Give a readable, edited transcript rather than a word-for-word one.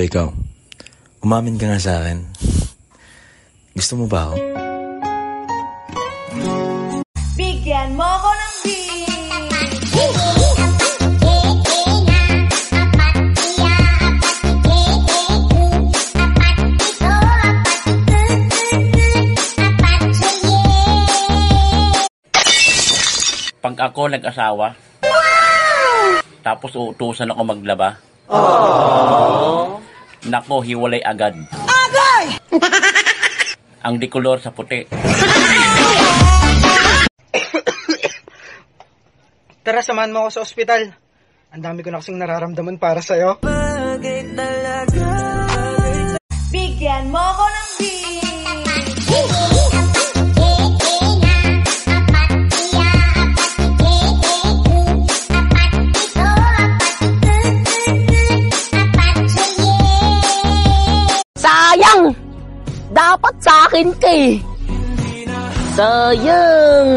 Ikaw, umamin ka nga sa akin. Gusto mo ba ako? Bigyan mo ko ng beat. Pag ako nag-asawa, tapos uutusan ako maglaba, nako, hiwalay agad. Agay! Ang dikolor sa puti. Tara, samahan mo ako sa ospital. Ang dami ko na kasing nararamdaman para sa'yo. Bigyan mo ko ng beat. Sayang! Dapat sa akin ka eh. Sayang!